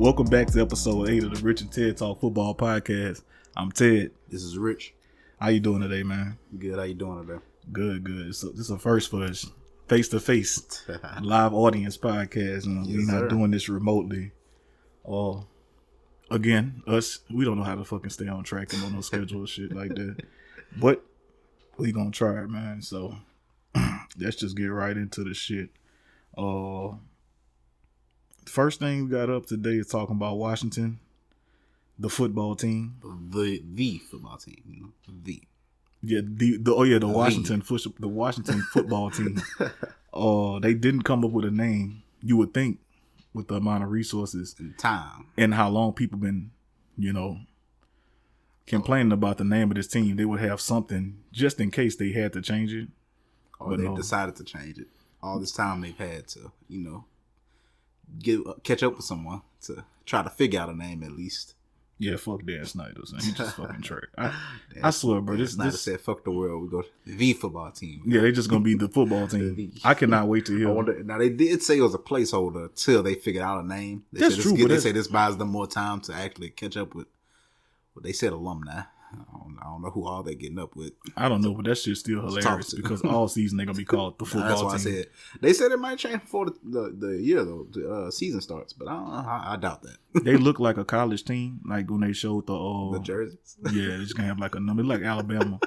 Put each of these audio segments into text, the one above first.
Welcome back to episode 8 of the Rich and Ted Talk Football Podcast. I'm Ted. This is Rich. How you doing today, man? Good. How you doing today? Good. So this is a first for us, face-to-face, live audience podcast. We're not doing this remotely. Again, we don't know how to fucking stay on track and on no schedule or shit like that. But we gonna try it, man. So let's just get right into the shit. First thing we got up today is talking about Washington, the football team. The football team, you know, the Washington football team. They didn't come up with a name. You would think, with the amount of resources and time and how long people been, complaining about the name of this team, they would have something just in case they had to change it. Or they decided to change it. All this time they've had to, catch up with someone to try to figure out a name at least. Yeah, fuck Dan Snyder, son. He just fucking trash. I swear, bro. Snyder said, "Fuck the world. We go to the football team." Yeah, they just gonna be the football team. I cannot wait to hear. Now they did say it was a placeholder till they figured out a name. That's true. They say this buys them more time to actually catch up with. Well, they said alumni. I don't know who all they're getting up with. I don't know, but that shit's still hilarious because all season they're gonna be called the football team. That's why I said they said it might change before the year though. The season starts, but I doubt that. They look like a college team, like when they showed the jerseys. Yeah, they're just gonna have like a number, like Alabama,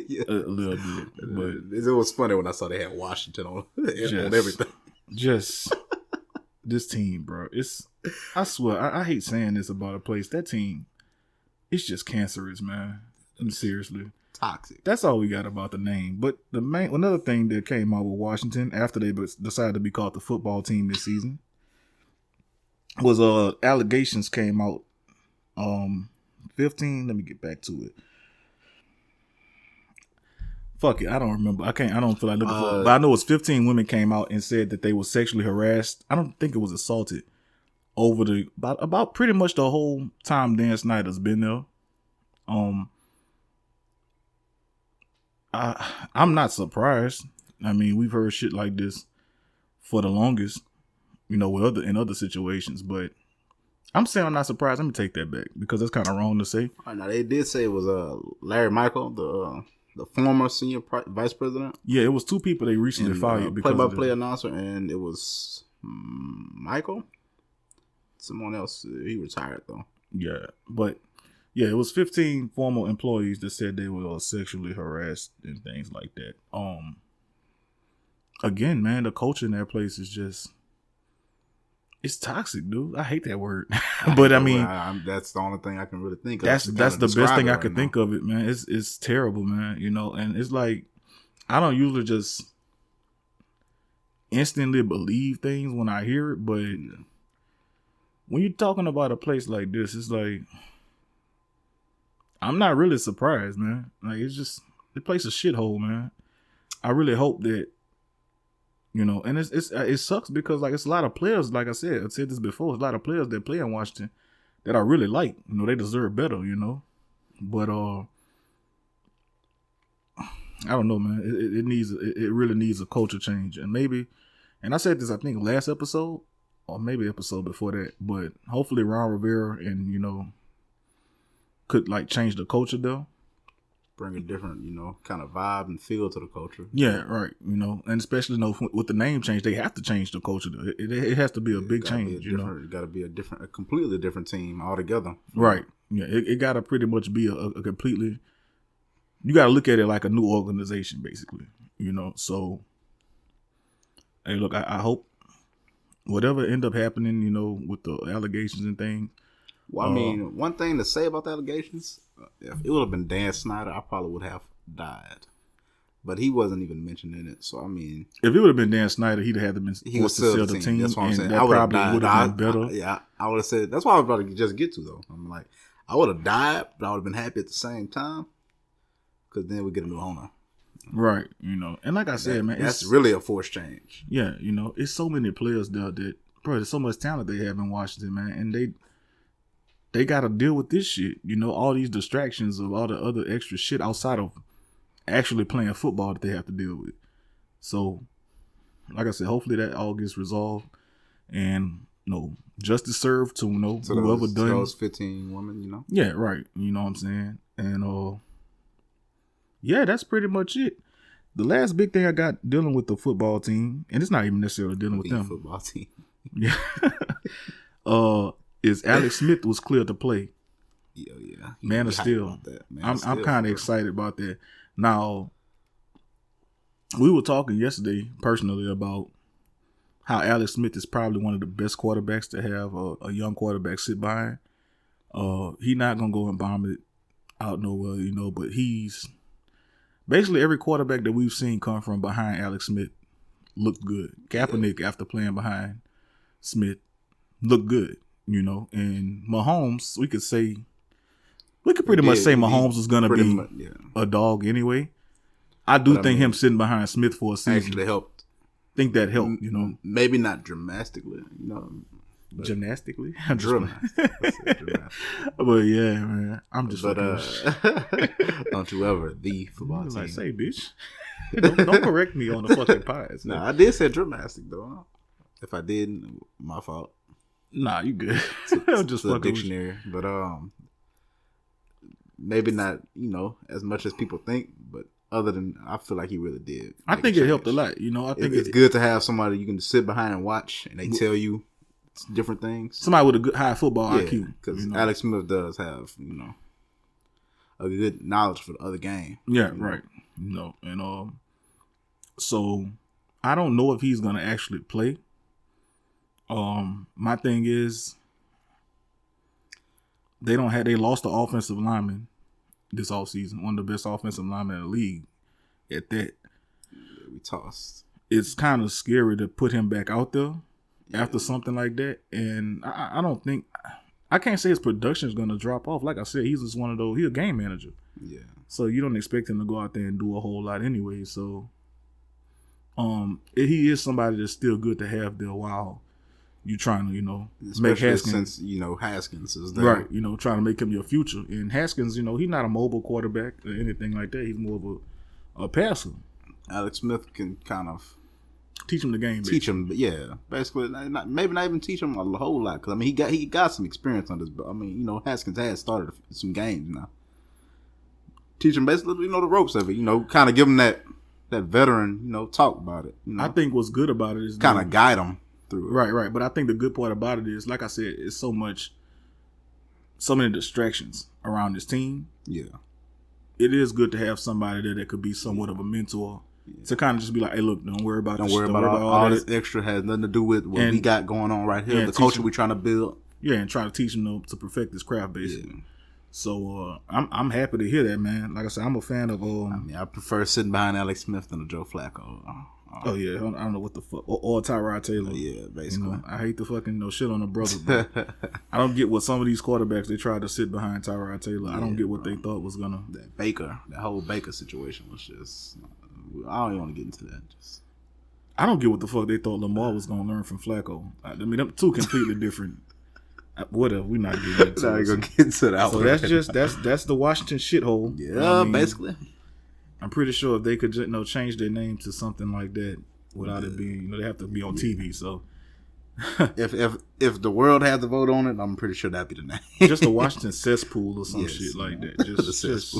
yeah. a little bit. But it was funny when I saw they had Washington on everything. Just this team, bro. I swear, I hate saying this about a place. That team. It's just cancerous, man. Seriously. Toxic. That's all we got about the name. But another thing that came out with Washington after they decided to be called the football team this season was allegations came out. 15. Let me get back to it. Fuck it. I don't remember. I don't feel like looking for it. But I know it's 15 women came out and said that they were sexually harassed. I don't think it was assaulted. Over about pretty much the whole time Dan Snyder's been there. I'm not surprised. I mean, we've heard shit like this for the longest, in other situations. But I'm saying I'm not surprised. Let me take that back because that's kind of wrong to say. Now they did say it was Larry Michael, the former senior vice president. Yeah, it was two people they recently fired because play-by-play announcer, and it was Michael. Someone else, he retired though. Yeah, but yeah, it was 15 former employees that said they were sexually harassed and things like that. Again, man, the culture in that place is it's toxic, dude. I hate that word, but I mean, that's the only thing I can really think of. That's the best thing I could think of it, man. It's terrible, man. And it's like I don't usually just instantly believe things when I hear it, but. When you're talking about a place like this, it's like I'm not really surprised, man. Like the place is a shithole, man. I really hope that and it sucks because like it's a lot of players. Like I said this before. It's a lot of players that play in Washington that I really like. They deserve better, But I don't know, man. It really needs a culture change, and I said this I think last episode. Or maybe episode before that, but hopefully Ron Rivera and could like change the culture though, bring a different kind of vibe and feel to the culture. Yeah, right. And especially with the name change, they have to change the culture. Though. It has to be a big change. It got to be a completely different team altogether. Right. Yeah. It got to pretty much be a completely. You got to look at it like a new organization, basically. So. Hey, look, I hope. Whatever end up happening, with the allegations and things. Well, I mean, one thing to say about the allegations, if it would have been Dan Snyder, I probably would have died. But he wasn't even mentioned in it, so I mean... If it would have been Dan Snyder, he'd have been forced to sell the team. That's what I'm saying. That probably would have been better. I would have said... That's what I was about to just get to, though. I'm like, I would have died, but I would have been happy at the same time, because then we get a new owner. Right, and like I said, man, that's really a forced change. Yeah, it's so many players there that, bro, there's so much talent they have in Washington, man, and they got to deal with this shit. All these distractions of all the other extra shit outside of actually playing football that they have to deal with. So, like I said, hopefully that all gets resolved, and justice served to So whoever done those 15 women, Yeah, right. You know what I'm saying? And yeah, that's pretty much it. The last big thing I got dealing with the football team, and it's not even necessarily dealing with them. Football team. Yeah. Is Alex Smith was cleared to play. Yeah. Man of Steel. I'm kind of excited about that. Now, we were talking yesterday personally about how Alex Smith is probably one of the best quarterbacks to have a young quarterback sit behind. He not gonna go and bomb it out nowhere, but he's basically every quarterback that we've seen come from behind Alex Smith looked good. Kaepernick, after playing behind Smith, looked good, and Mahomes, we could pretty much say Mahomes was gonna be a dog anyway. I think him sitting behind Smith for a season actually helped. Think that helped, Maybe not dramatically, Gymnastically? Dramatic. But yeah, man. I'm just don't you ever the football team. Like, say, bitch. Don't correct me on the fucking pies. No, I did say dramatic though. If I didn't, my fault. Nah, you good. I'm just fucking dictionary. But maybe not, as much as people think, but other than I feel like he really did. I think it helped a lot. I think it's good to have somebody you can sit behind and watch, and they tell you different things. Somebody with a good high football IQ. Because Alex Smith does have, a good knowledge for the other game. Yeah, right. And so I don't know if he's gonna actually play. My thing is they lost the offensive lineman this offseason, one of the best offensive linemen in the league at that. Yeah, we tossed. It's kind of scary to put him back out there after something like that. And I don't think, I can't say his production is going to drop off. Like I said, he's just one of those, he's a game manager. Yeah. So you don't expect him to go out there and do a whole lot anyway. So he is somebody that's still good to have there while you trying to, make Haskins. Since, Haskins is there. Right, trying to make him your future. And Haskins, he's not a mobile quarterback or anything like that. He's more of a passer. Alex Smith can kind of teach him the game. Teach him, yeah. Basically, maybe not even teach him a whole lot. Because, he got some experience on this. But, Haskins has started some games now. Teach him basically, the ropes of it. Kind of give him that veteran, talk about it. I think what's good about it is kind of guide him through it. Right. But I think the good part about it is, like I said, it's so many distractions around this team. Yeah. It is good to have somebody there that could be somewhat of a mentor to kind of just be like, hey, look, don't worry about this. Don't worry about all this extra has nothing to do with what we got going on right here. The culture we're trying to build. Yeah, and try to teach him to perfect this craft, basically. Yeah. So I'm happy to hear that, man. Like I said, I'm a fan of. I prefer sitting behind Alex Smith than a Joe Flacco. Oh yeah, I don't know what the fuck, or Tyrod Taylor. Yeah, basically. I hate the fucking shit on the brother. But I don't get what some of these quarterbacks they tried to sit behind Tyrod Taylor. I don't get what they thought was gonna. That whole Baker situation was just. I don't even want to get into that. I don't get what the fuck they thought Lamar was gonna learn from Flacco. I mean, them two completely different. Whatever, we're not getting into it. Gonna get into that. So that's the Washington shithole. Yeah, basically. I'm pretty sure if they could change their name to something like that without it being, they have to be on TV. So if the world had to vote on it, I'm pretty sure that'd be the name. Just a Washington cesspool or some shit like that. Just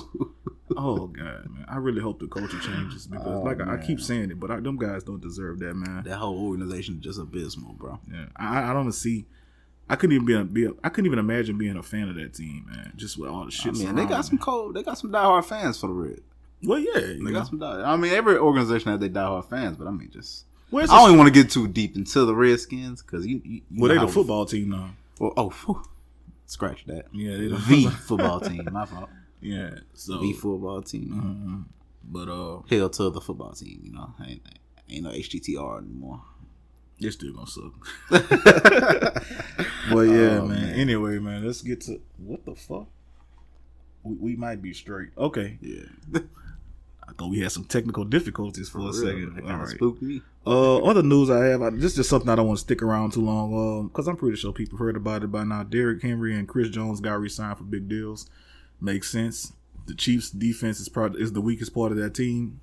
oh god, man! I really hope the culture changes because, I keep saying it, but them guys don't deserve that, man. That whole organization is just abysmal, bro. Yeah, I don't see. I couldn't even imagine being a fan of that team, man. Just with all the shit. They got some diehard fans for the Red. Well, yeah, they got some diehard. I mean, every organization has their diehard fans, but I mean, I don't even want to get too deep into the Redskins because you they're the football team now. Well, scratch that. Yeah, they the football team. My fault. Yeah, so the football team. Mm-hmm. But hell to the football team. Ain't no HTTR anymore. They're still gonna suck. But yeah, man. Anyway, man, let's get to what the fuck. We might be straight. Okay. Yeah. I thought we had some technical difficulties for a second. That kind of spooked me. Other news I have, this is just something I don't want to stick around too long. Because I'm pretty sure people heard about it by now. Derrick Henry and Chris Jones got re-signed for big deals. Makes sense. The Chiefs' defense is the weakest part of that team.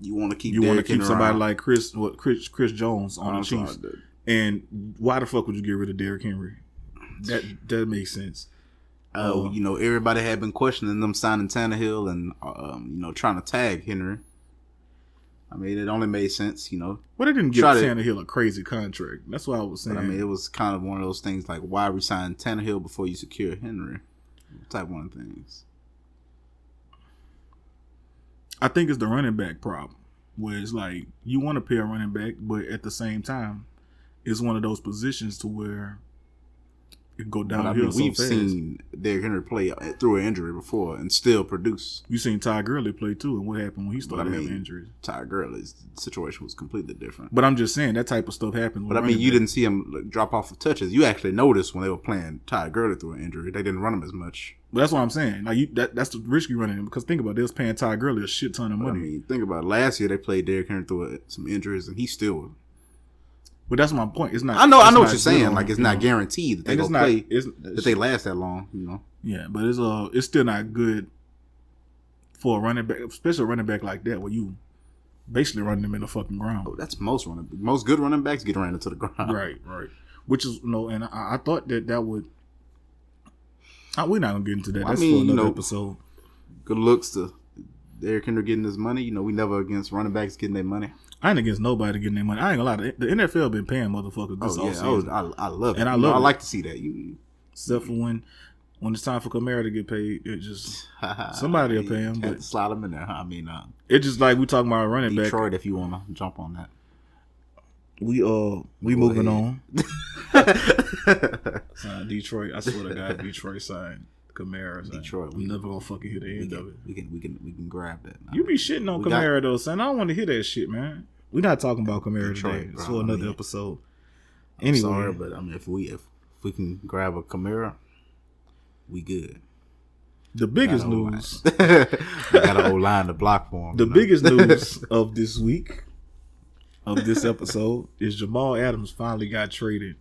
You want to keep somebody like Chris Jones on the Chiefs. And why the fuck would you get rid of Derrick Henry? That makes sense. You know, everybody had been questioning them signing Tannehill and you know, trying to tag Henry. I mean, it only made sense, you know. Well, they didn't give Tannehill a crazy contract. That's what I was saying. But, I mean, it was kind of one of those things like, why resign Tannehill before you secure Henry? Type one of things. I think it's the running back problem, where it's like you want to pay a running back, but at the same time, it's one of those positions to where it can go downhill. I mean, we've fast. seen Derrick Henry play through an injury before and still produce. You seen Ty Gurley play too, and what happened when he started having injuries? Ty Gurley's situation was completely different. But I'm just saying that type of stuff happens. But I mean, you didn't see him drop off of touches. You actually noticed when they were playing Ty Gurley through an injury, they didn't run him as much. But that's what I'm saying. Like that's the risk you running, because think about it, they was paying Ty Gurley a shit ton of money. I mean, think about it. Last year they played Derrick Henry through some injuries, and he still. But that's my point. It's not. I know what you're saying. Like, it's not guaranteed that they gonna play. That they last that long. You know. Yeah, but it's still not good for a running back, especially a running back like that, where you basically running them in the fucking ground. Oh, that's most good running backs get ran into the ground. Right. Which is and I thought that would. We're not gonna get into that. That's for another episode. Good looks to Derrick Henry getting his money. You know, we never against running backs getting their money. I ain't against nobody getting their money. I ain't gonna lie. The NFL been paying motherfuckers this offseason. I love it. And I love it. I like to see that. Except for when it's time for Kamara to get paid, it just somebody will pay him. But slide him in there. I mean, it's just like we talking about running back. Detroit, if you want to jump on that. We moving on. Detroit. I swear to God, Detroit signed Kamara. Detroit. I'm never gonna fucking hear the end of it. We can grab that. Now. You be shitting on Kamara though, son. I don't want to hear that shit, man. We're not talking about Kamara today. It's for another episode. Anyway, sorry, but I mean, if we can grab a Kamara, we good. The biggest news. We got an old line to block for him. The biggest news of this week, of this episode, is Jamal Adams finally got traded,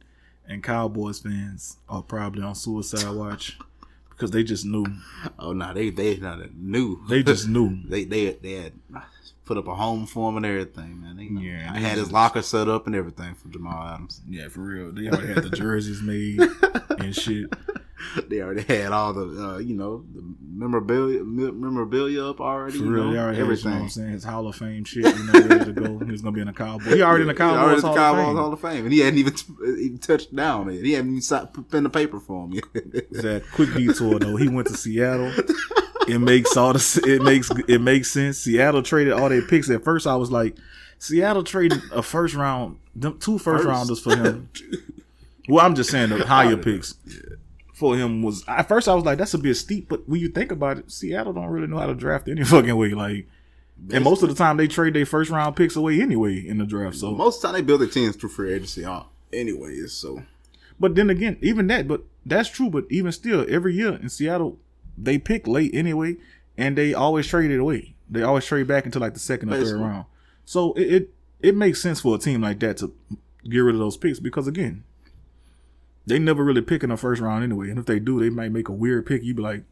and Cowboys fans are probably on suicide watch because they just knew. Oh no, they knew. They just knew. They had put up a home for him and everything, man. I had his locker set up and everything for Jamal Adams. Yeah, for real. They already had the jerseys made and shit. They already had all the the memorabilia up already. For real, they already everything. Had, you know what I'm saying, his Hall of Fame shit, ready to go. He was gonna be in the Cowboys. He already in the Cowboys Hall of Fame, and he hadn't even touched down yet. He hadn't even pen the paper for him yet. That quick detour though. He went to Seattle. It makes sense. Seattle traded all their picks. At first, I was like, Seattle traded a first round, two first rounders for him. Well, I'm just saying the higher picks for him was. At first, I was like, that's a bit steep. But when you think about it, Seattle don't really know how to draft any fucking way. Like, and most of the time they trade their first round picks away anyway in the draft. So most of the time they build their teams through free agency, anyways. So, but then again, even that, but that's true. But even still, every year in Seattle, they pick late anyway, and they always trade it away. They always trade back into like the second or third round. So it makes sense for a team like that to get rid of those picks because again, they never really pick in the first round anyway. And if they do, they might make a weird pick. You be like,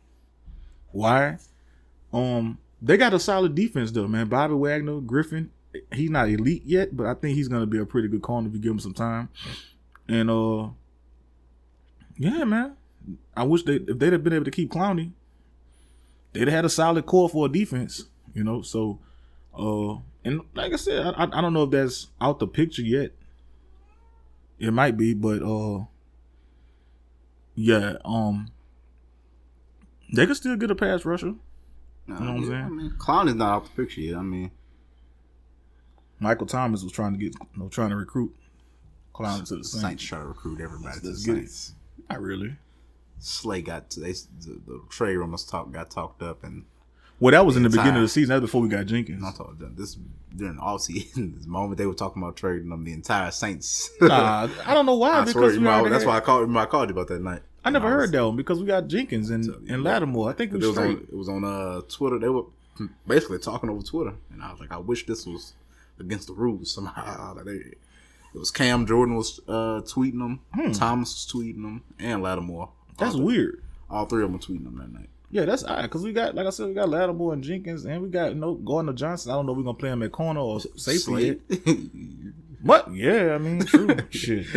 why? They got a solid defense though, man. Bobby Wagner, Griffin, he's not elite yet, but I think he's gonna be a pretty good corner if you give him some time. And yeah, man. I wish if they'd have been able to keep Clowney, they'd have had a solid core for a defense, So, and like I said, I don't know if that's out the picture yet. It might be, but yeah, they could still get a pass rusher. You know what I'm saying? I mean, Clowney's not out the picture yet. I mean, Michael Thomas was trying to recruit Clowney to the Saints. Saints try to recruit everybody to the Saints. Not really. Slay the trade rumors got talked up, and that was in the beginning of the season. That's before we got Jenkins. I'm talking about this during the offseason. This moment they were talking about trading them, the entire Saints. Nah, I don't know why. I swear, that's why I called you about that night. I never heard that one because we got Jenkins and Lattimore. I think it was on Twitter. They were basically talking over Twitter, and I was like, I wish this was against the rules somehow. It was Cam Jordan was tweeting them, Thomas was tweeting them, and Lattimore. That's weird. All three of them were tweeting them that night. Yeah, that's odd because we got, like I said, we got Lattimore and Jenkins, and we got Gardner Johnson. I don't know if we're gonna play him at corner or safety yet. What? Yeah, I mean, true. Shit.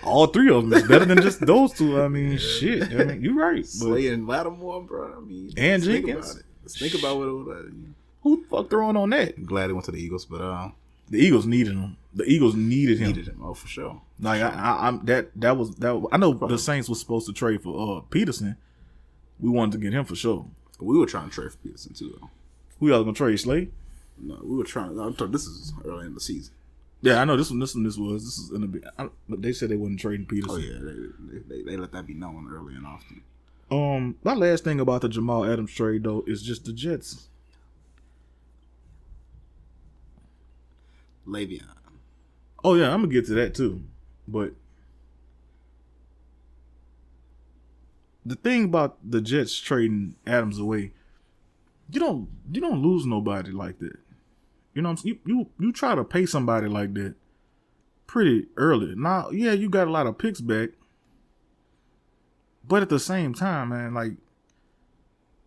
All three of them is better than just those two. I mean, shit. I mean, you're right. Slay and Lattimore, bro. I mean, and think Jenkins. about it. Think about what it was. Who the fuck throwing on that? I'm glad he went to the Eagles, but the Eagles needed him. The Eagles needed him. Oh, for sure. Like that was. I know the Saints was supposed to trade for Peterson. We wanted to get him for sure. We were trying to trade for Peterson too, though. Who y'all gonna trade, Slay? No, we were trying. This is early in the season. Yeah, I know this was. This is in the. But they said they wasn't trading Peterson. Oh yeah, they let that be known early and often. My last thing about the Jamal Adams trade though is just the Jets. Le'Veon. Oh yeah, I'm gonna get to that too, but the thing about the Jets trading Adams away, you don't lose nobody like that. You know what I'm saying? You try to pay somebody like that pretty early. Now, yeah, you got a lot of picks back. But at the same time, man, like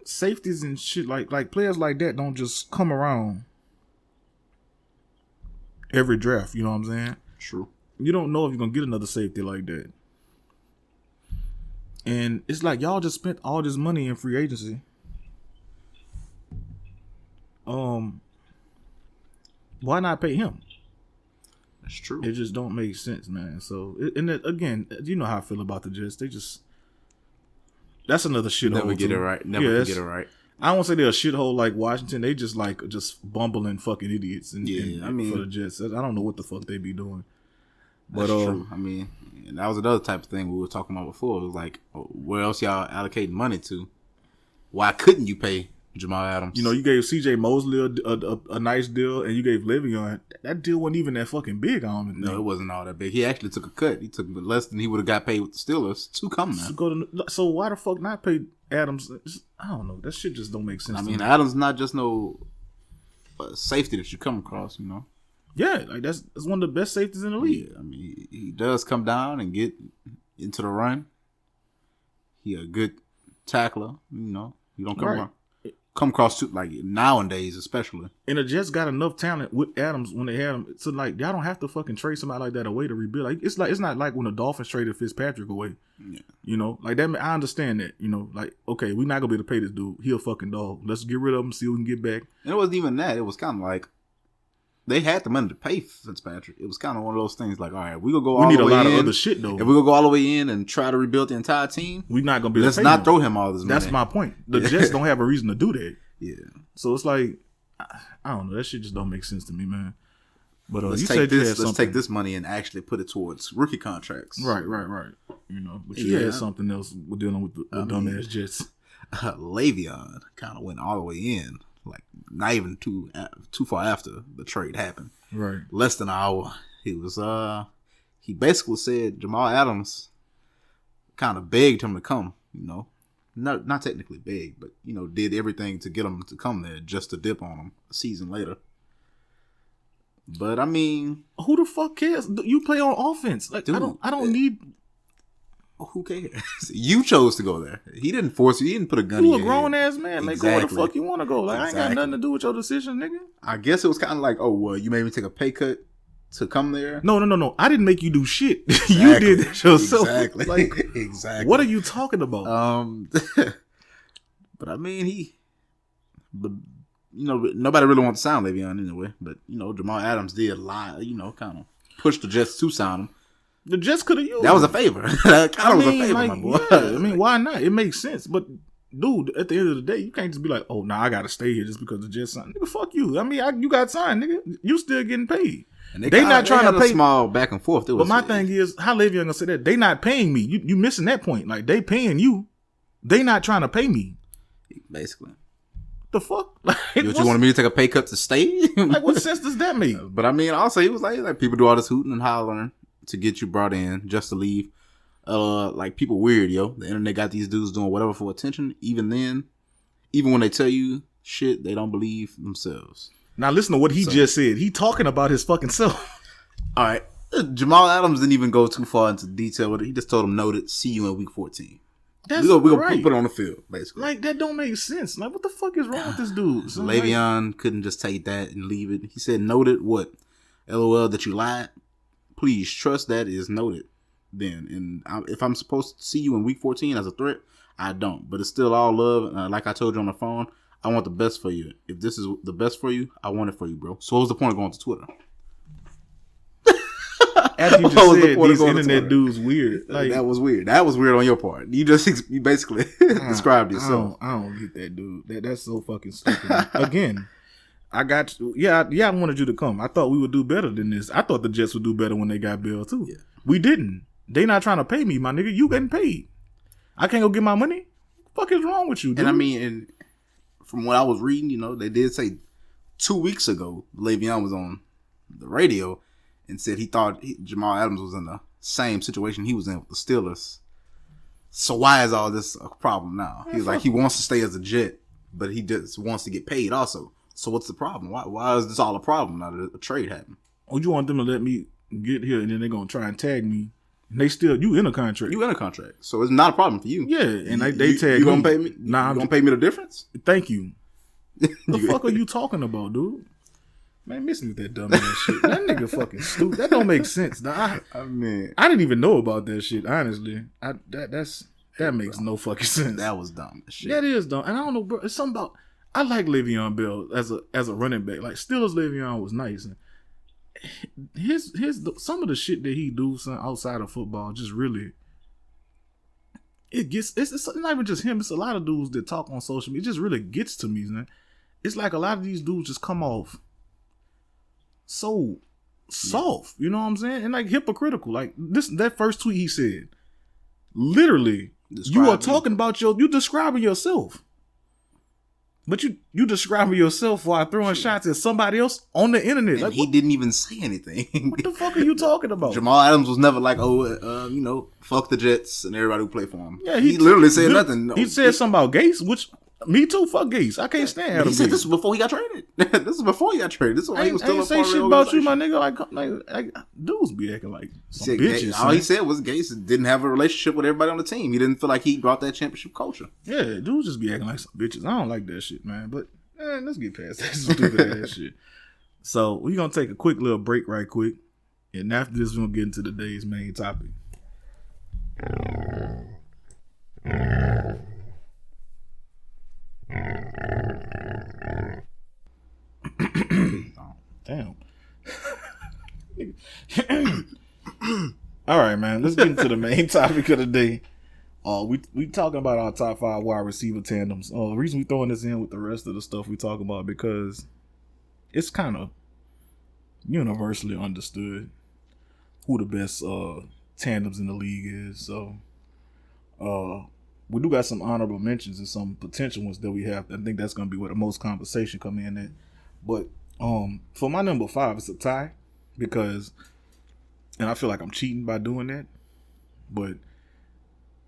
safeties and shit, like players like that don't just come around every draft, you know what I'm saying? True. You don't know if you're gonna get another safety like that. And it's like y'all just spent all this money in free agency. Why not pay him? That's true. It just don't make sense, man. So, again, you know how I feel about the Jets. They just that's another shithole. Never get it right. Never get it right. I don't want to say they're a shithole like Washington. They just bumbling fucking idiots. And I mean, for the Jets, I don't know what the fuck they be doing. But true. I mean, and that was another type of thing we were talking about before. It was like, where else y'all allocating money to? Why couldn't you pay Jamal Adams? You know, you gave C.J. Mosley a nice deal, and you gave Le'Veon. That deal wasn't even that fucking big on him. No, it wasn't all that big. He actually took a cut. He took less than he would have got paid with the Steelers to come now. So why the fuck not pay Adams? I don't know. That shit just don't make sense. I mean, Adams not just no safety that you come across, you know. Yeah, like that's one of the best safeties in the league. Yeah, I mean, he does come down and get into the run. He a good tackler, you know. You don't come across like nowadays, especially. And the Jets got enough talent with Adams when they had him. So like, y'all don't have to fucking trade somebody like that away to rebuild. Like it's not like when the Dolphins traded Fitzpatrick away. Yeah. You know, like that. I understand that. You know, like okay, we're not gonna be able to pay this dude. He a fucking dog. Let's get rid of him. See what we can get back. And it wasn't even that. It was kind of like they had the money to pay Fitzpatrick. It was kind of one of those things like, all right, we gonna go. We need a lot of other shit though. If we gonna go all the way in and try to rebuild the entire team, we're not gonna be. Let's not throw him all this money. That's my point. The Jets don't have a reason to do that. Yeah. So it's like, I don't know. That shit just don't make sense to me, man. But let's take this money and actually put it towards rookie contracts. Right. You know, but you had something else with dealing with the dumbass Jets. Le'Veon kind of went all the way in. Like not even too far after the trade happened. Right. Less than an hour. He was he basically said Jamal Adams kind of begged him to come, you know. Not technically begged, but you know, did everything to get him to come there just to dip on him a season later. But I mean, who the fuck cares? You play on offense. Like dude, I don't need. Who cares? You chose to go there. He didn't force you. He didn't put a gun in your head. You a grown ass man. Like, go where the fuck you want to go. Like, I ain't got nothing to do with your decision, nigga. I guess it was kind of like, oh, well, you made me take a pay cut to come there. No. I didn't make you do shit. Exactly. You did that yourself. Exactly. Like, exactly. What are you talking about? But I mean, but you know, nobody really wants to sign Le'Veon anyway. But you know, Jamal Adams did lie. You know, kind of push the Jets to sign him. The Jets could have used that was a favor. That kind of was a favor, like, my boy. Yeah, I mean, why not? It makes sense. But dude, at the end of the day, you can't just be like, oh, nah, I gotta stay here just because the Jets signed. Nigga, fuck you. I mean, you got signed, nigga. You still getting paid. And they not trying to pay. A small back and forth. But my thing is, how Le'Veon gonna say that? They not paying me. You missing that point. Like they paying you. They not trying to pay me. Basically. The fuck? Like, you wanted me to take a pay cut to stay? Like, what sense does that make? But I mean, also he was like people do all this hooting and hollering to get you brought in just to leave. Like people weird, yo. The internet got these dudes doing whatever for attention. Even then, even when they tell you shit, they don't believe themselves. Now listen to what he just said. He talking about his fucking self. All right. Jamal Adams didn't even go too far into detail with it. He just told him, noted, see you in week 14. We're gonna put it on the field, basically. Like, that don't make sense. Like, what the fuck is wrong with this dude? Le'Veon couldn't just take that and leave it. He said, noted what? LOL that you lied. Please trust that is noted. Then, and if I'm supposed to see you in week 14 as a threat, I don't. But it's still all love. Like I told you on the phone, I want the best for you. If this is the best for you, I want it for you, bro. So what was the point of going to Twitter? After you just said these internet dudes weird. Like, that was weird. That was weird on your part. You basically described yourself. I don't get that, dude. That's so fucking stupid. Again, I got you. Yeah, I wanted you to come. I thought we would do better than this. I thought the Jets would do better when they got Bill too. Yeah. We didn't. They not trying to pay me, my nigga. You getting paid. I can't go get my money. What the fuck is wrong with you, dude? And I mean, and from what I was reading, they did say 2 weeks ago, Le'Veon was on the radio and said he thought Jamal Adams was in the same situation he was in with the Steelers. So why is all this a problem now? He's like, he wants to stay as a Jet, but he just wants to get paid also. So what's the problem? Why is this all a problem now that a trade happened? Oh, you want them to let me get here and then they're going to try and tag me? And they still, you in a contract. You in a contract. So it's not a problem for you. Yeah, and they tag you gonna pay me? Nah, you gonna pay me the difference? Thank you. The fuck are you talking about, dude? Man, missing with that dumb ass shit. That nigga fucking stupid. That don't make sense. I mean, I didn't even know about that shit. Honestly, that makes no fucking sense. That was dumb. Shit. That is dumb. And I don't know, bro. It's something about. I like Le'Veon Bell as a running back. Like Steelers Le'Veon was nice. And his some of the shit that he do outside of football just really. It's not even just him. It's a lot of dudes that talk on social media. It just really gets to me, man. It's like a lot of these dudes just come off so soft, you know what I'm saying? And like hypocritical. Like that first tweet he said, literally, you are talking about you describing yourself. But you describing yourself while throwing shots at somebody else on the internet. And like, he didn't even say anything. What the fuck are you talking about? Jamal Adams was never like, fuck the Jets and everybody who play for him. Yeah, he literally said nothing. He said something about Gase, which me too. Fuck Gase. I can't stand Adam. He said this was before he got traded. This is before he got traded. This is why he was still a part of the say shit about you, my nigga. Like dudes be acting like some bitches. All he said was Gase didn't have a relationship with everybody on the team. He didn't feel like he brought that championship culture. Yeah, dudes just be acting like some bitches. I don't like that shit, man. But let's get past that stupid ass shit. So we're gonna take a quick little break right quick. And after this, we're gonna get into today's main topic. Damn. All right, man. Let's get into the main topic of the day. We talking about our top 5 wide receiver tandems. The reason we throwing this in with the rest of the stuff we talk about because it's kind of universally understood who the best tandems in the league is. So we do got some honorable mentions and some potential ones that we have. I think that's going to be where the most conversation come in at. But for my number 5, it's a tie because, and I feel like I'm cheating by doing that, but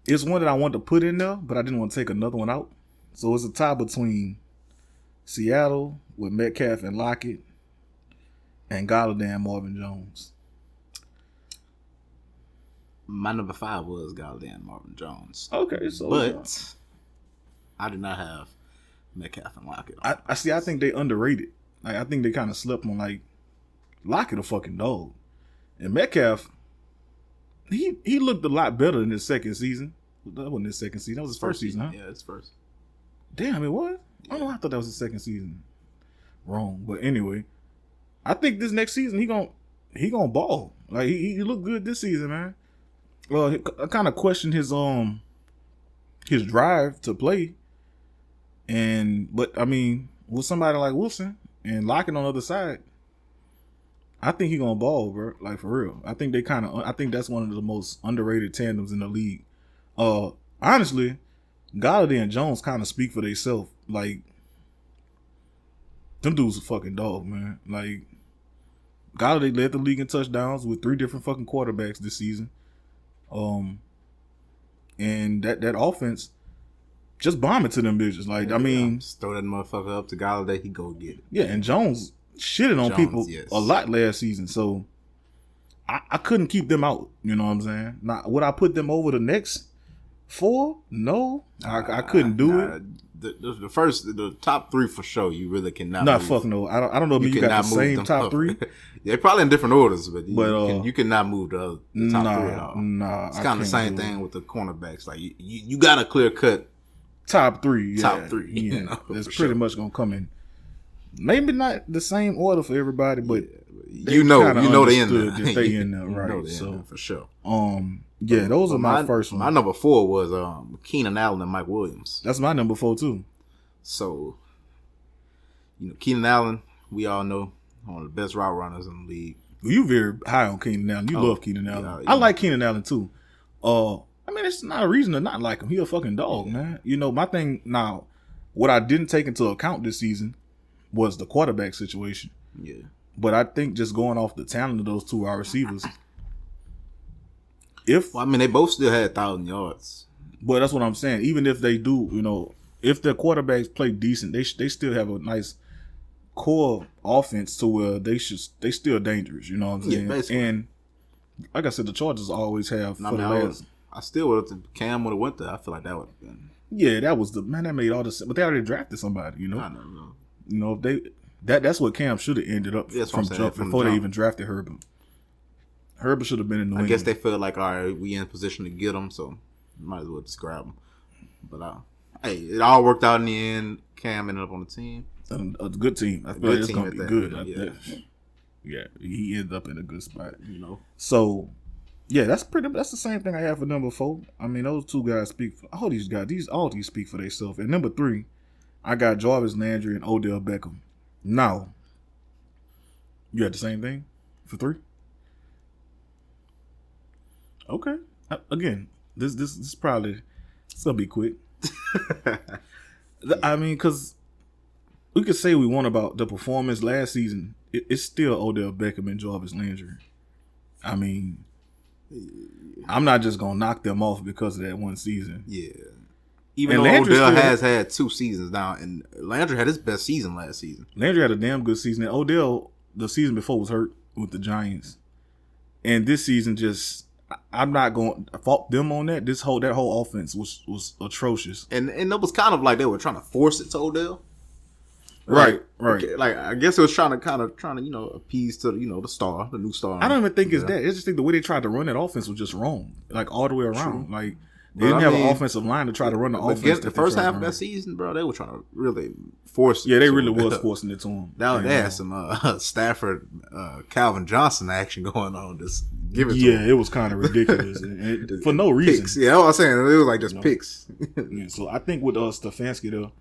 it's one that I wanted to put in there, but I didn't want to take another one out. So it's a tie between Seattle with Metcalf and Lockett and Golladay and Marvin Jones. My number 5 was Golladay and Marvin Jones. Okay, so but I did not have Metcalf and Lockett. I see. I think they underrated. Like I think they kind of slept on like Lockett a fucking dog, and Metcalf. He looked a lot better in his second season. That wasn't his second season. That was his first season, huh? Yeah, it's first. Damn, it was. Yeah. I don't know. I thought that was his second season. Wrong, but anyway, I think this next season he gonna ball. Like he looked good this season, man. Well, I kind of questioned his drive to play, but I mean, with somebody like Wilson and Lockett on the other side, I think he gonna ball, bro. Like for real. I think that's one of the most underrated tandems in the league. Honestly, Golladay and Jones kind of speak for themselves. Like them dudes a fucking dog, man. Like Golladay led the league in touchdowns with 3 different fucking quarterbacks this season. And that offense just bombing to them bitches. Like, I mean, just throw that motherfucker up to Golladay, he go get it. Yeah, and Jones shitted on people a lot last season, so I couldn't keep them out. You know what I'm saying? Now, would I put them over the next 4? No, I couldn't do it. the top three for sure. You really cannot. Nah, move. fuck no. I don't know if you got the same top up. three. They're probably in different orders, but you cannot move the top three at all. Nah, it's kind of the same thing with the cornerbacks. Like you got a clear cut top three. Yeah. Top three. Yeah, You know, it's pretty much gonna come in. Maybe not the same order for everybody, but you know they in there. That they in there, right? So in there for sure. Yeah, those are my first ones. My number 4 was Keenan Allen and Mike Williams. That's my number 4 too. So, Keenan Allen, we all know, one of the best route runners in the league. You very high on Keenan Allen. You love Keenan Allen. I like Keenan Allen too. I mean, it's not a reason to not like him. He a fucking dog, man. My thing now, what I didn't take into account this season was the quarterback situation. Yeah. But I think just going off the talent of those two wide receivers, they both still had 1,000 yards. But that's what I'm saying. Even if they do, if their quarterbacks play decent, they still have a nice core offense to where they still dangerous. You know what I'm saying? Yeah, basically. And like I said, the Chargers always have. I still would have. Cam would have went there. I feel like that would have been. Yeah, that was that made all the sense. But they already drafted somebody. I know. If they that's what Cam should have ended up from jump before they even drafted Herbert. Herbert should have been in New England. I guess they felt like, all right, we in position to get him, so might as well just grab him. But hey, it all worked out in the end. Cam ended up on the team. A good team. I feel like it's gonna be good. Yeah, he ended up in a good spot. So yeah, that's the same thing I have for number 4. I mean, those two guys speak for all these guys. All these speak for themselves. And number 3, I got Jarvis Landry and Odell Beckham. Now, you had the same thing for 3? Okay. Again, this is probably it's gonna be quick. I mean, because we could say we want about the performance last season. It's still Odell Beckham and Jarvis Landry. I mean, I'm not just gonna knock them off because of that one season. Yeah. Even though Odell has had 2 seasons now, and Landry had his best season last season. Landry had a damn good season. And Odell, the season before, was hurt with the Giants, and this season I'm not going to fault them on that. That whole offense was atrocious, and it was kind of like they were trying to force it to Odell. Right. Like I guess it was trying to appease to the new star. I don't even think it's that. I just think the way they tried to run that offense was just wrong, like all the way around. True. Like they didn't have an offensive line to try to run the offense. The first half of that season, bro, they were trying to really force it. Yeah, they really was forcing it to him. They had some Stafford, Calvin Johnson action going on. Just give it to him. Yeah, it was kind of ridiculous and for no reason. Picks. Yeah, that's what I'm saying. It was like just picks. Yeah, so I think with Stefanski, though,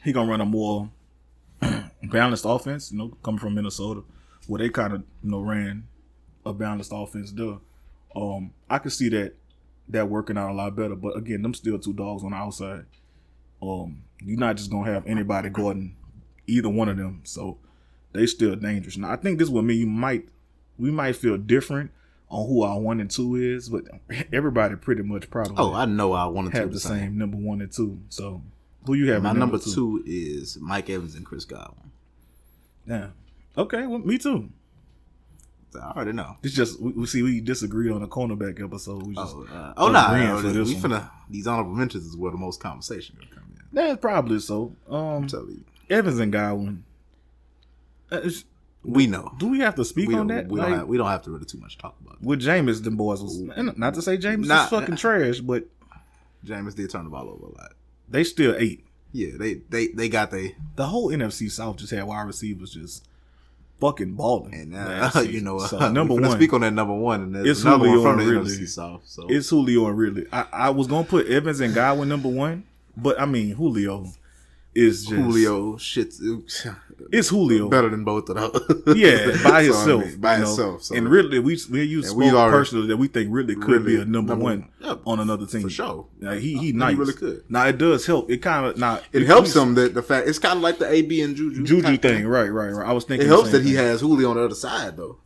he gonna run a more balanced offense. Coming from Minnesota, where they kind of ran a balanced offense. I could see that working out a lot better. But again, them still 2 dogs on the outside. You're not just gonna have anybody guarding either one of them, so they still dangerous. Now I think this would mean we might feel different on who our 1 and 2 is, but everybody pretty much probably. Oh, I know our 1 and 2 have the same number 1 and 2. So who you have? My number 2 is Mike Evans and Chris Godwin. Yeah. Okay. Well, me too. I already know. It's just we disagreed on a cornerback episode. We just these honorable mentions is where the most conversation gonna come in. That's probably so. Evans and Godwin. We know. Do we have to speak on that? We don't have to really too much talk about it. With Jameis, them boys was not to say Jameis is fucking trash, but Jameis did turn the ball over a lot. They still 8. Yeah, they got the whole NFC South just had wide receivers just fucking balling. And so, number 1. Speak on that number 1, and there's it's another Julio one from the Ridley. NFC South. So it's Julio and Ridley. I was gonna put Evans and Godwin number 1, but I mean Julio is just Julio. It's Julio better than both of those. Yeah, by himself. Himself. So. And Ridley, we spoke personally that we think Ridley could be a number 1 on another team for sure. He nice. He really could. Now it does help. It kind of it helps him that the fact it's kind of like the AB and Juju thing. Right. I was thinking it helps that he has Julio on the other side though.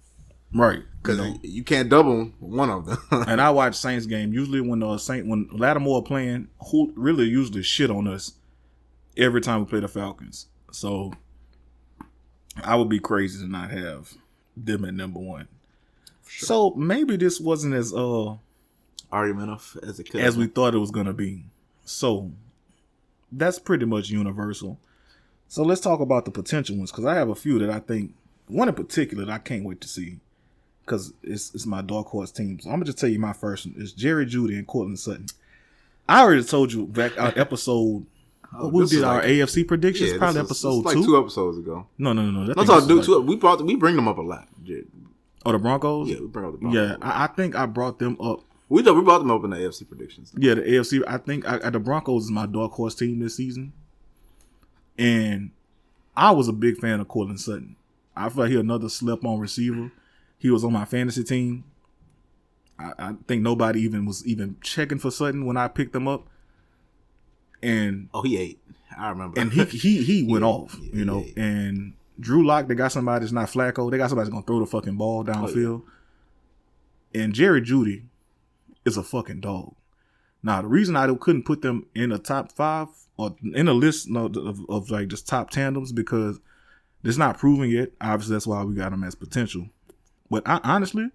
Right, because you can't double one of them. And I watch Saints game usually when Lattimore playing, who really usually shit on us every time we play the Falcons. So I would be crazy to not have them at number 1. Sure. So maybe this wasn't as argumentative as it could as we thought it was gonna be. So that's pretty much universal. So let's talk about the potential ones, because I have a few that I think, one in particular that I can't wait to see, because it's my dark horse team. So I'm gonna just tell you my first one. It's Jerry Jeudy and Cortland Sutton. I already told you back our episode. We did our AFC predictions, probably episode 2. 2 episodes ago. No. We bring them up a lot. Oh, the Broncos? Yeah, we brought the Broncos. Yeah, I think I brought them up. We brought them up in the AFC predictions. Yeah, the AFC. I think the Broncos is my dark horse team this season. And I was a big fan of Cortland Sutton. I feel like he's another slept-on receiver. He was on my fantasy team. I think nobody was checking for Sutton when I picked him up. And he ate. I remember. And he went off, you know. And Drew Lock, they got somebody that's not Flacco. They got somebody that's gonna throw the fucking ball downfield. And Jerry Jeudy is a fucking dog. Now, the reason I couldn't put them in a top 5 or in a list of like just top tandems, because it's not proven yet. Obviously, that's why we got them as potential. But honestly,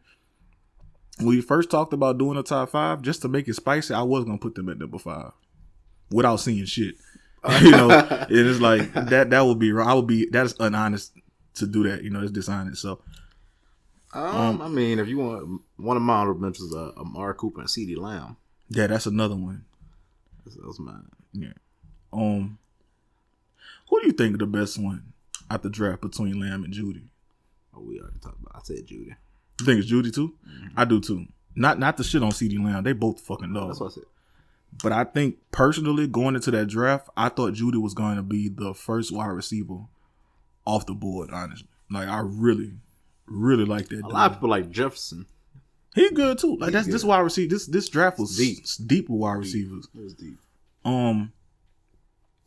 when we first talked about doing a top 5, just to make it spicy, I was gonna put them at number 5 without seeing shit. You know, it's like that would be wrong. That's unhonest to do that. You know, it's dishonest. So, I mean, if you want one of my honorable mentions, Amari Cooper and CeeDee Lamb. Yeah, that's another one. That's mine. Yeah. Who do you think is the best one at the draft between Lamb and Jeudy? Oh, we already talked about. I said Jeudy. You think it's Jeudy too? Mm-hmm. I do too. Not the shit on CeeDee Lamb. They both fucking dogs. That's what I said. But I think personally, going into that draft, I thought Jeudy was going to be the first wide receiver off the board. Honestly, like I really like that. A lot of people like Jefferson. He good too. Like this wide receiver. This draft was deep with wide receivers. It was deep.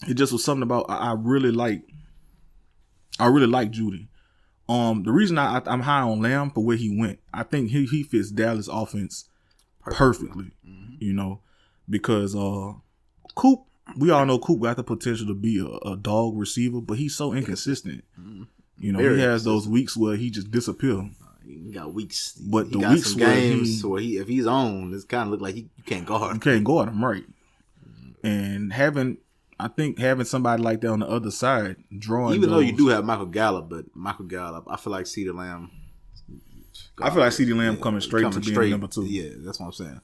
It just was something about I really like Jeudy. The reason I'm high on Lamb for where he went, I think he fits Dallas offense perfectly. Mm-hmm. You know, because Coop, we all know Coop got the potential to be a dog receiver, but he's so inconsistent. Mm-hmm. You know, he has those weeks where he just disappears. He got weeks, but the weeks some games where if he's on, it's kind of look like you can't guard. You can't guard him, right? Mm-hmm. And having somebody like that on the other side, drawing. Even though you do have Michael Gallup, I feel like CeeDee Lamb. Coming straight to being number 2. Yeah, that's what I'm saying.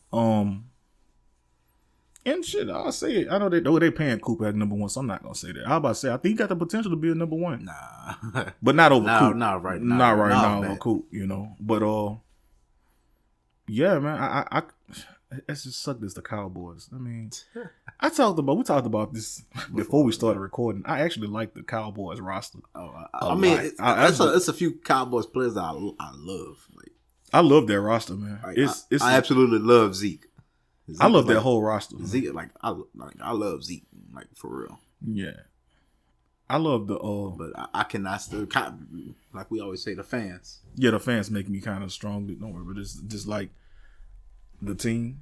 And shit, I'll say it. I know they paying Cooper at number 1, so I'm not gonna say that. I was about to say I think he got the potential to be a number 1. Nah, but not over Coop. Not right now. Not right now over Coop. You know, but yeah, man. I it's just sucked as the Cowboys. I mean, we talked about this before we started recording. I actually like the Cowboys roster. I mean, it's a few Cowboys players that I love. Like, I love their roster, man. I absolutely love Zeke. I love that whole roster. Zeke, I love Zeke, like for real. Yeah, I love the. But I cannot still like we always say, the fans. Yeah, the fans make me kind of strong. Don't worry, but it's just like the team.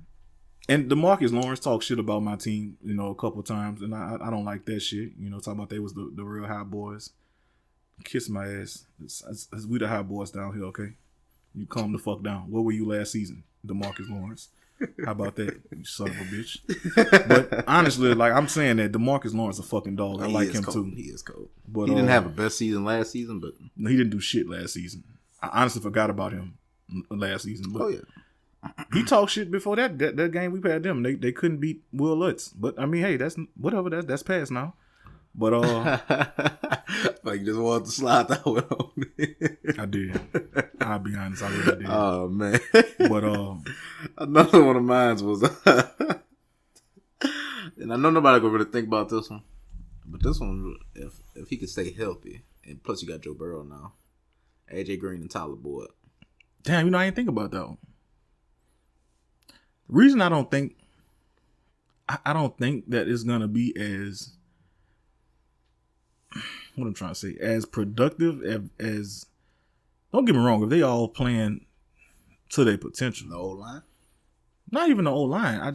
And DeMarcus Lawrence talked shit about my team, you know, a couple times, and I don't like that shit. You know, talking about they was the real high boys. Kiss my ass. We the high boys down here, okay? You calm the fuck down. Where were you last season, DeMarcus Lawrence? How about that, you son of a bitch? But honestly, like I'm saying that DeMarcus Lawrence is a fucking dog. I like him cold. too. He is cold. But he didn't have a best season last season, but he didn't do shit last season. I honestly forgot about him last season. But he talked shit before that game we had them. They couldn't beat Will Lutz. But I mean, hey, that's whatever. That's past now. But like you just wanted to slide that one on me. I did. I'll be honest, I really did. Oh man. But another one of mine was and I know nobody gonna really think about this one. But this one, if he could stay healthy, and plus you got Joe Burrow now. AJ Green and Tyler Boyd. Damn, you know I didn't think about that one. The reason I don't think that it's gonna be as what I'm trying to say, as productive as don't get me wrong, if they all playing to their potential. The old line? Not even the old line. I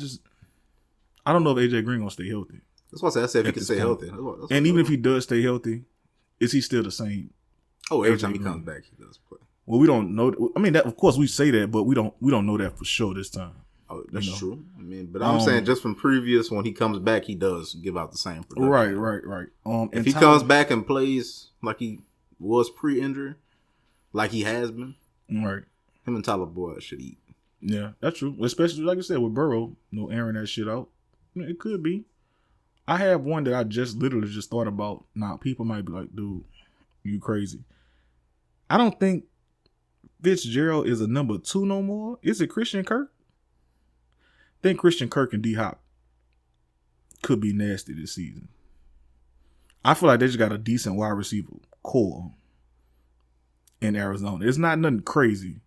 don't know if AJ Green gonna stay healthy. That's what I said. If he can stay healthy. And even if he does stay healthy, is he still the same? Oh, every time he comes back, he does play. Well, we don't know. I mean, that, of course we say that, but we don't know that for sure this time. Oh, that's you know. true. I mean, but I'm saying just from previous, when he comes back, he does give out the same production. Right. If he comes back and plays like he was pre-injury, like he has been, right, him and Tyler Boyd should eat. Yeah, that's true. Especially like I said with Burrow, airing that shit out. It could be. I have one that I just literally just thought about. Now people might be like, "Dude, you crazy." I don't think Fitzgerald is a number 2 no more. Is it Christian Kirk? I think Christian Kirk and D Hop could be nasty this season. I feel like they just got a decent wide receiver core in Arizona. It's not nothing crazy.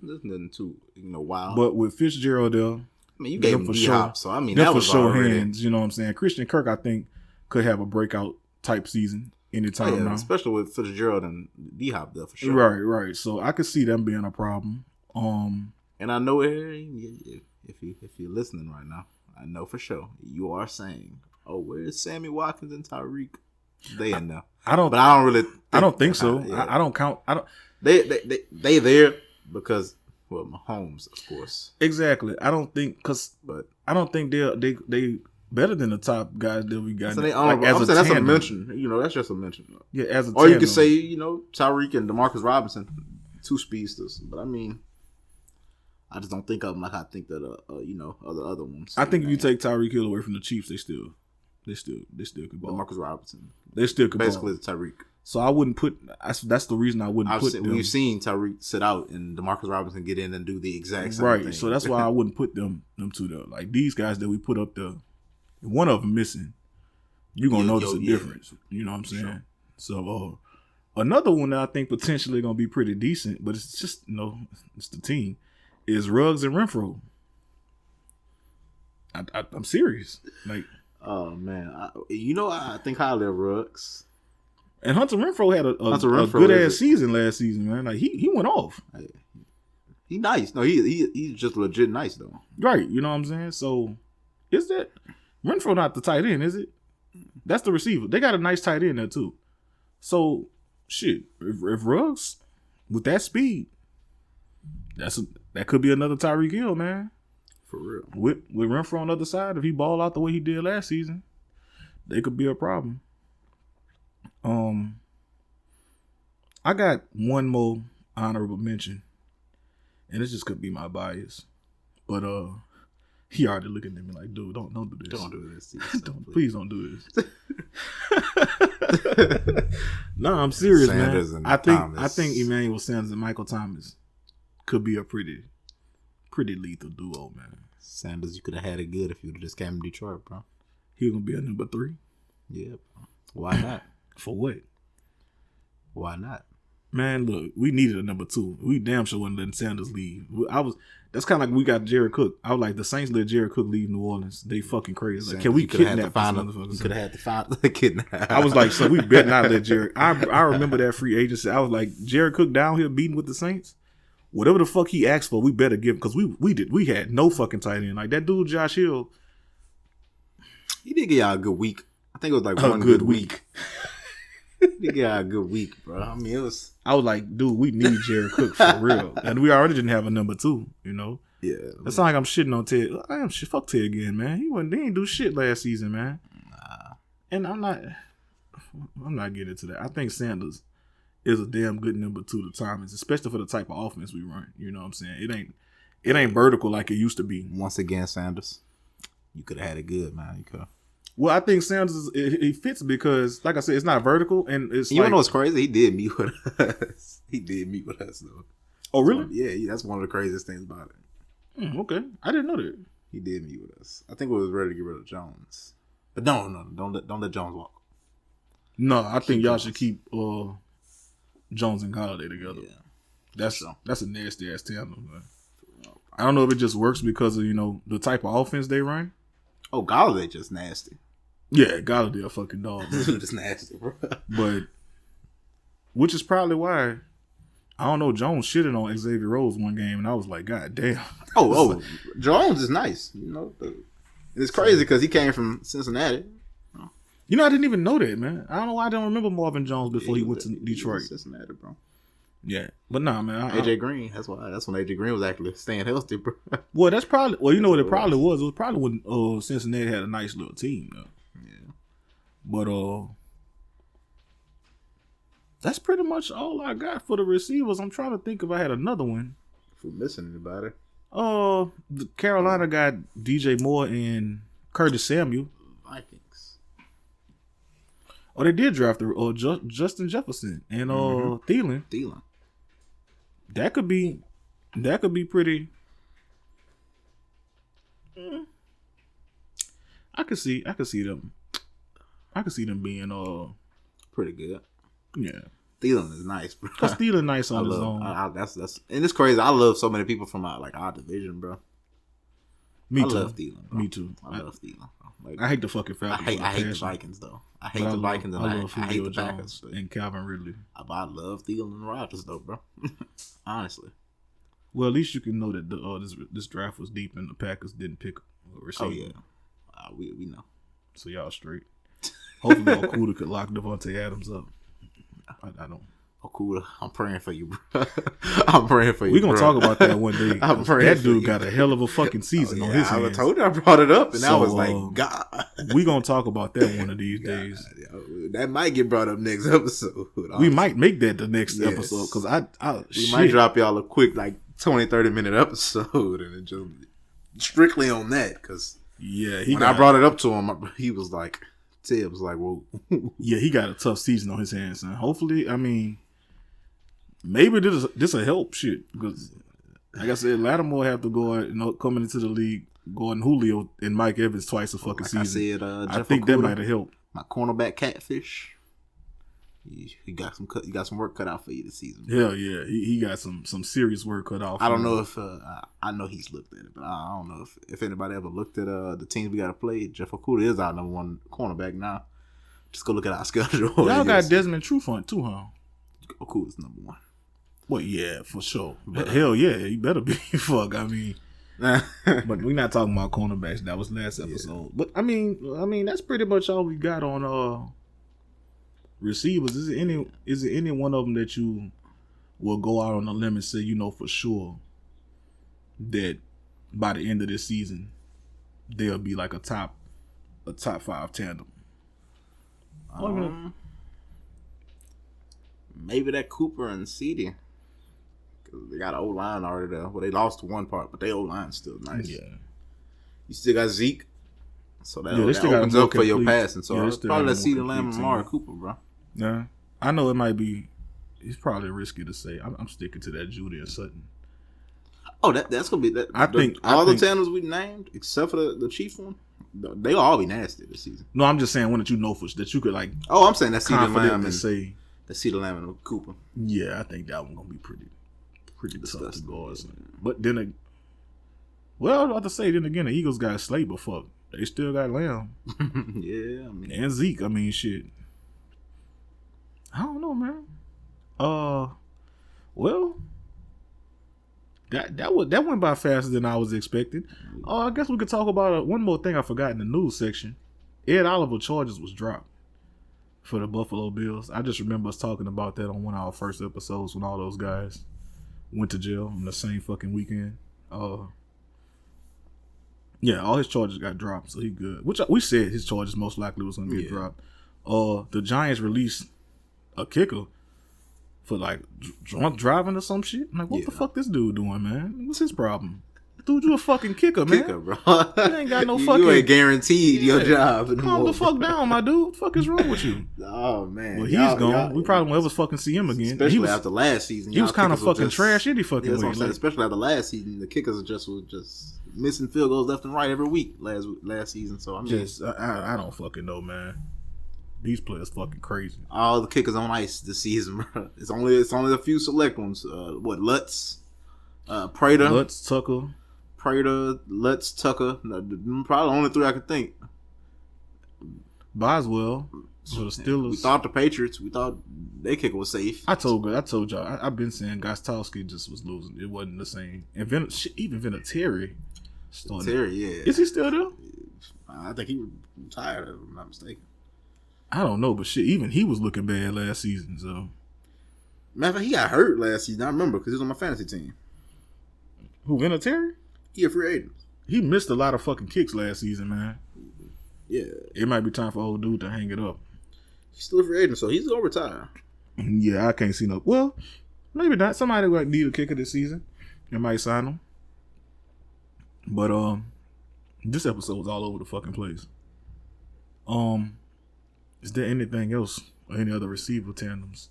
There's nothing too, wild. But with Fitzgerald there, I mean, you gave him D Hop, so I mean, that that for was sure already hands. You know what I'm saying? Christian Kirk, I think, could have a breakout type season anytime now. Especially with Fitzgerald and D Hop there for sure. Right. So I could see them being a problem. And I know if you're listening right now, I know for sure you are saying, "Oh, where's Sammy Watkins and Tyreek?" They in there. I don't think so. I don't count. I don't. They there because Mahomes, of course. Exactly. I don't think I don't think they better than the top guys that we got. So that's a mention. That's just a mention. Yeah, as a or you could say Tyreek and DeMarcus Robinson, 2 speedsters. But I mean, I just don't think of them like I think that other ones. I think if you take Tyreek Hill away from the Chiefs, they still could ball. DeMarcus Robinson, they still could basically ball. Tyreek. So I wouldn't put. That's the reason I wouldn't put them. We've seen Tyreek sit out and DeMarcus Robinson get in and do the exact same thing. Right. So that's why I wouldn't put them two there. Like these guys that we put up there, one of them missing, you're gonna notice a difference. You know what I'm saying? Sure. So another one that I think potentially gonna be pretty decent, but it's just it's the team, is Ruggs and Renfro. I'm serious. Like, oh man, I think highly of Ruggs. And Hunter Renfro had a good ass season last season, man. Like he went off. He nice. No, he's just legit nice though. Right. You know what I'm saying? So is that Renfro not the tight end, is it? That's the receiver. They got a nice tight end there too. So shit, if Ruggs with that speed, that could be another Tyreek Hill, man. For real. With Renfro on the other side, if he ball out the way he did last season, they could be a problem. I got one more honorable mention, and it just could be my bias, but he already looking at me like, dude, don't do this. Don't do this. Please don't do this. No, I'm serious, Sanders, man. I think Emmanuel Sanders and Michael Thomas could be a pretty lethal duo, man. Sanders, you could have had it good if you would have just came to Detroit, bro. He was gonna be a number 3. Yeah, bro. Why not? For what? Why not? Man, look, we needed a number 2. We damn sure wasn't letting Sanders leave. That's kind of like we got Jared Cook. I was like, the Saints let Jared Cook leave New Orleans. They fucking crazy. Like, can we kidnap this motherfucker? You could have had to find the kidnap. I was like, so we better not let Jared. I remember that free agency. I was like, Jared Cook down here beating with the Saints. Whatever the fuck he asked for, we better give him, because we had no fucking tight end. Like that dude Josh Hill. He did get y'all a good week. I think it was like one good week. He got a good week, bro. I mean, I was like, dude, we need Jared Cook for real, and we already didn't have a number 2. Yeah. It's not like I'm shitting on Ted. I am shit. Fuck Ted again, man. He didn't do shit last season, man. Nah. And I'm not getting into that. I think Sanders is a damn good number 2 to Thomas, especially for the type of offense we run. You know what I'm saying? It ain't vertical like it used to be. Once again, Sanders, you could have had it good, man. You could. Well, I think Sanders he fits because, like I said, it's not vertical, and it's. You know what's crazy? He did meet with us. He did meet with us though. Oh, really? Yeah. That's one of the craziest things about it. Okay, I didn't know that. He did meet with us. I think we was ready to get rid of Jones, but don't let Jones walk. No, I think y'all should keep Jones and Golladay together. Yeah, that's a nasty ass tandem, man. I don't know if it just works because of the type of offense they run. Oh, Golladay just nasty. Yeah, Golladay a fucking dog. Just nasty, bro. But which is probably why I don't know. Jones shitted on Xavier Rhodes one game, and I was like, God damn. Jones is nice. It's crazy because he came from Cincinnati. I didn't even know that, man. I don't know why I don't remember Marvin Jones before he went to Detroit. Cincinnati, bro. Yeah, but nah, man. AJ Green. That's when AJ Green was actually staying healthy, bro. Well, that's probably. Well, you know what it probably was. It was probably when Cincinnati had a nice little team, though. Yeah. But that's pretty much all I got for the receivers. I'm trying to think if I had another one. If we're missing anybody. The Carolina got DJ Moore and Curtis Samuel. Vikings. Oh, they did draft Justin Jefferson and Thielen. Thielen. That could be pretty. I could see them. I could see them being pretty good. Yeah. Thielen is nice, bro. Cause Thielen nice on his own. That's and it's crazy. I love so many people from our division, bro. Me too. I love Thielen, bro. Me too. I love Thielen. I hate the fucking Falcons. I hate the Vikings though. I hate the Vikings and I hate the Packers and Calvin Ridley. I love Thielen and Rodgers though, bro. Honestly. Well, at least you can know that this draft was deep and the Packers didn't pick a receiver. Oh yeah, we know. So y'all straight. Hopefully, Okuda could lock Devontae Adams up. I don't. Okuda, I'm praying for you, bro. I'm praying for you. We're gonna talk about that one day. That dude you. Got a hell of a fucking season on his hands. I told you I brought it up, and I was like, God. We're gonna talk about that one of these days. That might get brought up next episode. We might make that the next episode because we might drop y'all a quick 20-30 minute episode and it just strictly on that because I brought it up to him, he was like, Ted was like, whoa. Yeah, he got a tough season on his hands, son. Hopefully, I mean, maybe this will help shit because, like I said, Lattimore have to go coming into the league, going Julio and Mike Evans twice a fucking season. I think that might have helped. My cornerback catfish. He got some work cut out for you this season. Hell yeah, he got some serious work cut out. I don't know if I know he's looked at it, but I don't know if anybody ever looked at the teams we got to play. Jeff Okuda is our number one cornerback now. Just go look at our schedule. Y'all got Desmond Trufant too, huh? Okuda's number one. Well, yeah, for sure. Hell yeah, he better be. Fuck, I mean. But we're not talking about cornerbacks. That was last episode. Yeah. But I mean, that's pretty much all we got on receivers. Is it any one of them that you will go out on a limb and say for sure that by the end of this season they'll be like a top 5 tandem? Maybe that Cooper and CD. They got an O-line already there. Well, they lost one part, but their O-line's still nice. Yeah. You still got Zeke. So that opens up for your passing. So it's probably that CD Lamb and Amari Cooper, bro. Yeah. I know it might be, it's probably risky to say. I'm sticking to that Judy and Sutton. Oh, that's going to be that. I think the tandems we named, except for the Chiefs one, they'll all be nasty this season. No, I'm just saying one that you know for that you could like. Oh, I'm saying that CD Lamb and say the CD Lamb and Cooper. Yeah, I think that one going to be pretty tough to guard. But then, I was about to say, then again, the Eagles got Slay, but fuck, they still got Lamb. Yeah, and Zeke. I mean, shit. I don't know, man. Well, that went by faster than I was expecting. I guess we could talk about one more thing I forgot in the news section. Ed Oliver charges was dropped for the Buffalo Bills. I just remember us talking about that on one of our first episodes when all those guys went to jail on the same fucking weekend. Yeah, all his charges got dropped, so he good. Which we said his charges most likely was going to get dropped. The Giants released a kicker for like drunk driving or some shit. I'm like, what the fuck this dude doing, man? What's his problem? Dude, you a fucking kicker, man. Kicker, bro. You ain't got no fucking. You ain't guaranteed your job anymore. Calm the fuck down, my dude. What the fuck is wrong with you? Oh man. Well, he's gone. We probably won't ever fucking see him again. Especially after last season. He was kind of fucking trash any fucking way. Like, especially after last season, the kickers were just missing field goals left and right every week last season. So I mean, I don't fucking know, man. These players fucking crazy. All the kickers on ice this season, bro. It's only a few select ones. Lutz, Prater, Lutz, Tucker. Probably only 3 I could think. Boswell for the Steelers. We thought the Patriots. We thought their kicker was safe. I told y'all. I've been saying Gostowski just was losing. It wasn't the same. And even Vinatieri. Vinatieri, yeah. Is he still there? I think he retired, if I'm not mistaken. I don't know, but shit, even he was looking bad last season. So Matter of fact, he got hurt last season. I remember because he was on my fantasy team. Who, Vinatieri? He a free agent. He missed a lot of fucking kicks last season, man. Yeah. It might be time for old dude to hang it up. He's still a free agent, so he's gonna retire. Yeah, I can't see no. Well, maybe not. Somebody might need a kicker this season. They might sign him. But this episode was all over the fucking place. Is there anything else or any other receiver tandems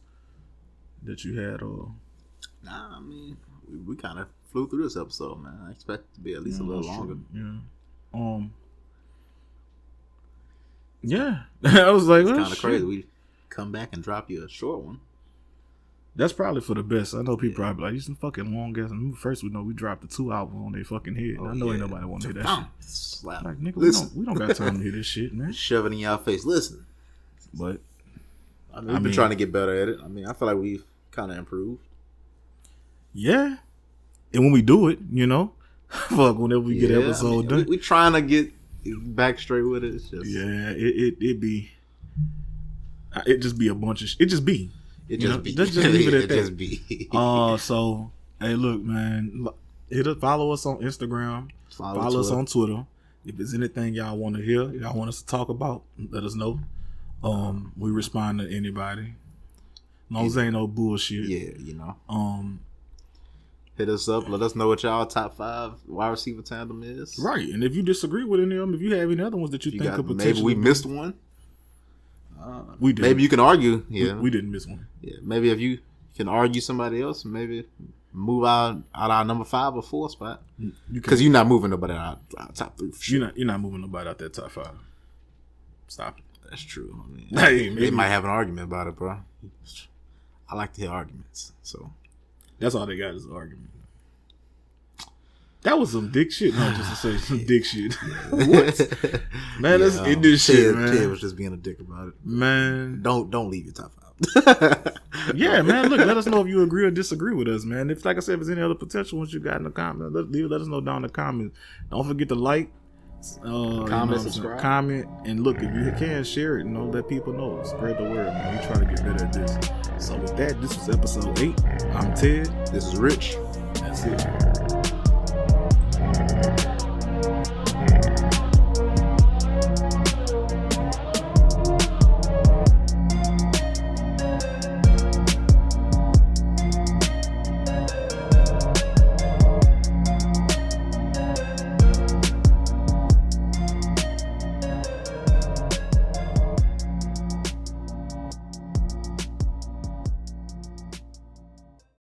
that you had? Nah, I mean, we kind of flew through this episode, man. I expect it to be at least a little longer. Yeah. I was like, it's kind of crazy. We come back and drop you a short one. That's probably for the best. I know people probably like, these some fucking long ass. First, we know we dropped the 2 album on their fucking head. I know ain't nobody want to hear that shit. Slap. Like, nigga, we don't got time to hear this shit, man. Shove it in y'all face. Listen. But I mean, we've been trying to get better at it. I mean, I feel like we've kind of improved. Yeah. And when we do it, you know, fuck, whenever we get episode done. We trying to get back straight with it. It's just, it just be a bunch of shit. It just be. It just be. Let's just leave it at it that. Just be. So, hey, look, man. Follow us on Instagram. Follow us on Twitter. If there's anything y'all want to hear, y'all want us to talk about, let us know. We respond to anybody. No, ain't no bullshit. Yeah, you know. Hit us up. Let us know what y'all top 5 wide receiver tandem is. Right, and if you disagree with any of them, if you have any other ones that you think could potentially, maybe we missed one. We did. Maybe you can argue. Yeah, we didn't miss one. Yeah, maybe if you can argue somebody else, maybe move out our number 5 or 4 spot. Because you're not moving nobody out our top 3. For sure. You're not moving nobody out that top 5. Stop it. That's true. I mean, hey, they might have an argument about it, bro. I like to hear arguments, so that's all they got is an argument. That was some dick shit. No, just to say some dick shit. What? Man, let's end this shit, man. Ted was just being a dick about it. Man. Don't leave your top 5. Yeah, man. Look, let us know if you agree or disagree with us, man. If, like I said, if there's any other potential ones you got in the comments, let us know down in the comments. Don't forget to like, subscribe, comment, and look, if you can share it, let people know. Spread the word, man. We try to get better at this. So with that, this was episode 8. I'm Ted. This is Rich. That's it.